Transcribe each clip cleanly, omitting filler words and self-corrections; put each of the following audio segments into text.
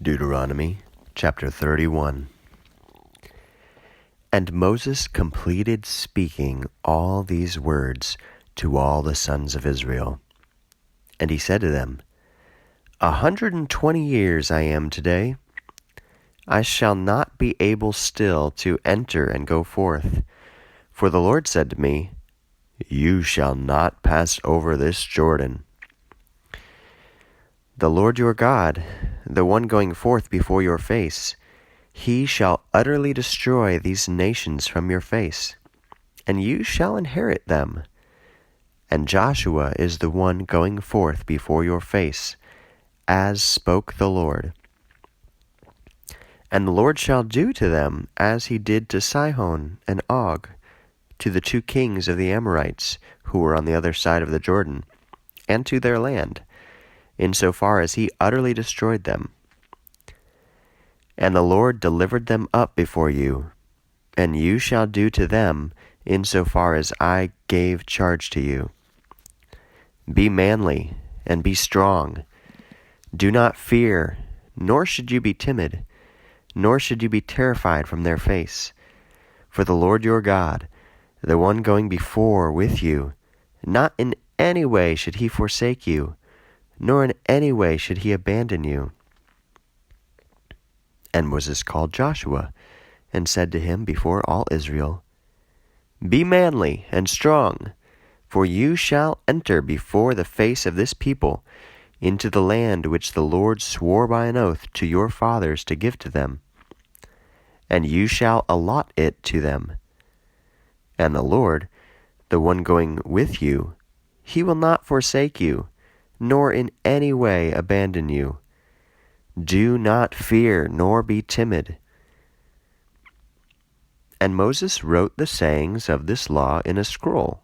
Deuteronomy chapter 31. And Moses completed speaking all these words to all the sons of Israel. And he said to them, 120 years I am today. I shall not be able still to enter and go forth. For the Lord said to me, You shall not pass over this Jordan. The Lord your God, the one going forth before your face, he shall utterly destroy these nations from your face, and you shall inherit them. And Joshua is the one going forth before your face, as spoke the Lord. And the Lord shall do to them as he did to Sihon and Og, to the 2 kings of the Amorites, who were on the other side of the Jordan, and to their land, insofar as he utterly destroyed them. And the Lord delivered them up before you, and you shall do to them insofar as I gave charge to you. Be manly and be strong. Do not fear, nor should you be timid, nor should you be terrified from their face. For the Lord your God, the one going before with you, not in any way should he forsake you, nor in any way should he abandon you. And Moses called Joshua, and said to him before all Israel, Be manly and strong, for you shall enter before the face of this people into the land which the Lord swore by an oath to your fathers to give to them, and you shall allot it to them. And the Lord, the one going with you, he will not forsake you, nor in any way abandon you. Do not fear, nor be timid. And Moses wrote the sayings of this law in a scroll,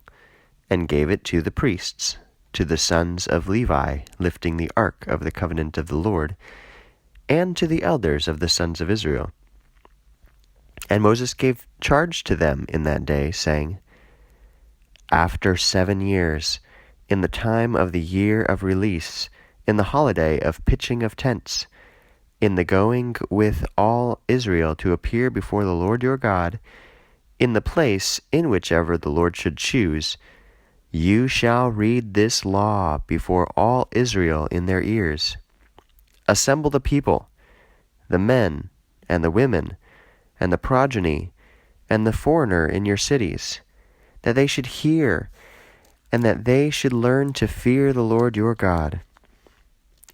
and gave it to the priests, to the sons of Levi, lifting the ark of the covenant of the Lord, and to the elders of the sons of Israel. And Moses gave charge to them in that day, saying, After 7 years, in the time of the year of release, in the holiday of pitching of tents, in the going with all Israel to appear before the Lord your God, in the place in whichever the Lord should choose, you shall read this law before all Israel in their ears. Assemble the people, the men and the women, and the progeny, and the foreigner in your cities, that they should hear, and that they should learn to fear the Lord your God.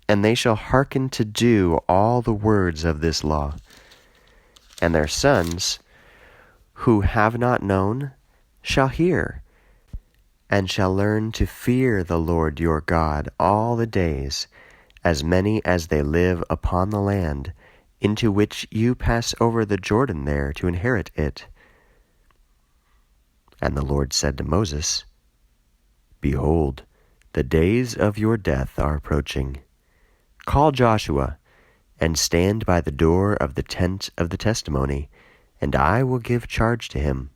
And they shall hearken to do all the words of this law. And their sons, who have not known, shall hear, and shall learn to fear the Lord your God all the days, as many as they live upon the land, into which you pass over the Jordan there to inherit it. And the Lord said to Moses, Behold, the days of your death are approaching. Call Joshua, and stand by the door of the tent of the testimony, and I will give charge to him.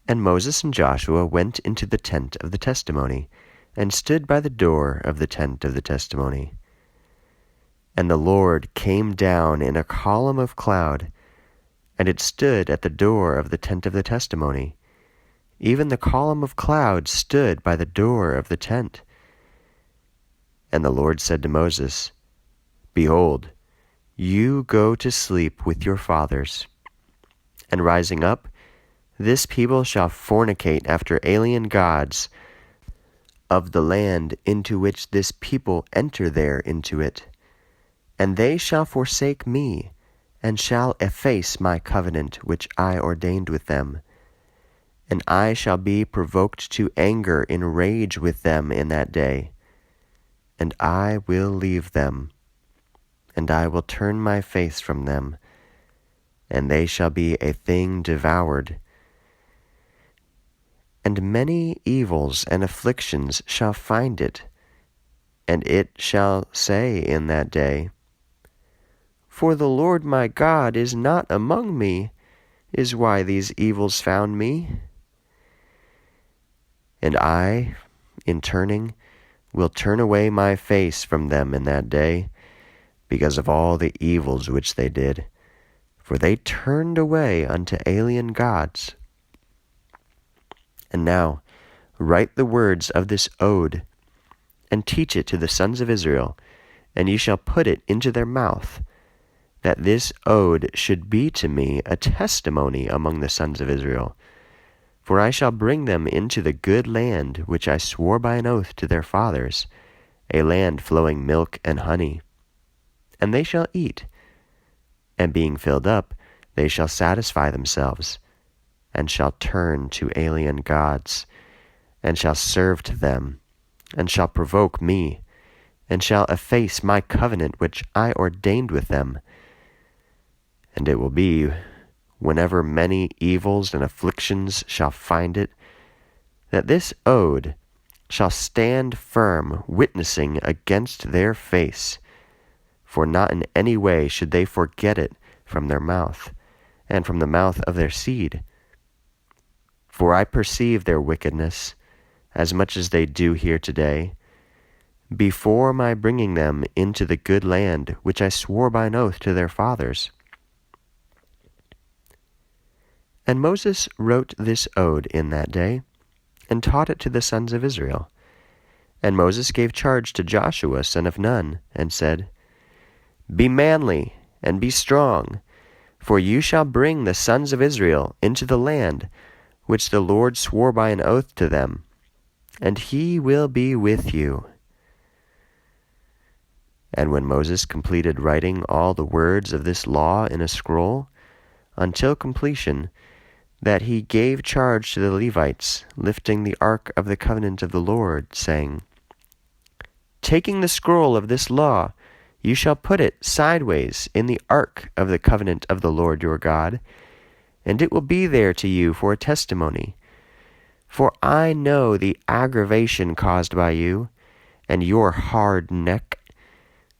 And Moses and Joshua went into the tent of the testimony, and stood by the door of the tent of the testimony. And the Lord came down in a column of cloud, and it stood at the door of the tent of the testimony. Even the column of cloud stood by the door of the tent. And the Lord said to Moses, Behold, you go to sleep with your fathers. And rising up, this people shall fornicate after alien gods of the land into which this people enter there into it. And they shall forsake me, and shall efface my covenant which I ordained with them. And I shall be provoked to anger in rage with them in that day. And I will leave them, and I will turn my face from them, and they shall be a thing devoured. And many evils and afflictions shall find it, and it shall say in that day, For the Lord my God is not among me, is why these evils found me. And I, in turning, will turn away my face from them in that day, because of all the evils which they did, for they turned away unto alien gods. And now write the words of this ode, and teach it to the sons of Israel, and ye shall put it into their mouth, that this ode should be to me a testimony among the sons of Israel. For I shall bring them into the good land which I swore by an oath to their fathers, a land flowing milk and honey. And they shall eat, and being filled up, they shall satisfy themselves, and shall turn to alien gods, and shall serve to them, and shall provoke me, and shall efface my covenant which I ordained with them. And it will be, whenever many evils and afflictions shall find it, that this ode shall stand firm, witnessing against their face, for not in any way should they forget it from their mouth, and from the mouth of their seed. For I perceive their wickedness, as much as they do here today, before my bringing them into the good land which I swore by an oath to their fathers. And Moses wrote this ode in that day, and taught it to the sons of Israel. And Moses gave charge to Joshua son of Nun, and said, Be manly, and be strong, for you shall bring the sons of Israel into the land which the Lord swore by an oath to them, and he will be with you. And when Moses completed writing all the words of this law in a scroll, until completion, that he gave charge to the Levites, lifting the ark of the covenant of the Lord, saying, Taking the scroll of this law, you shall put it sideways in the ark of the covenant of the Lord your God, and it will be there to you for a testimony. For I know the aggravation caused by you, and your hard neck.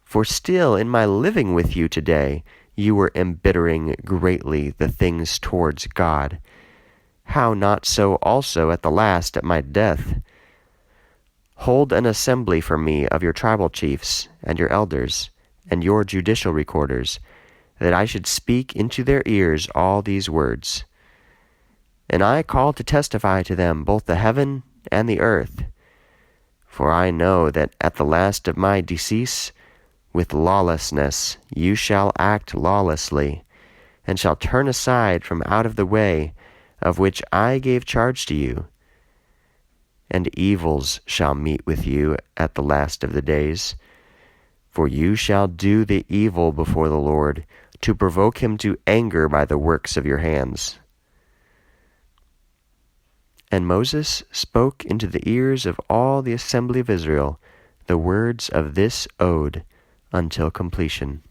For still in my living with you today, you were embittering greatly the things towards God. How not so also at the last at my death? Hold an assembly for me of your tribal chiefs, and your elders, and your judicial recorders, that I should speak into their ears all these words. And I call to testify to them both the heaven and the earth. For I know that at the last of my decease, with lawlessness you shall act lawlessly, and shall turn aside from out of the way of which I gave charge to you. And evils shall meet with you at the last of the days, for you shall do the evil before the Lord, to provoke him to anger by the works of your hands. And Moses spoke into the ears of all the assembly of Israel the words of this ode until completion.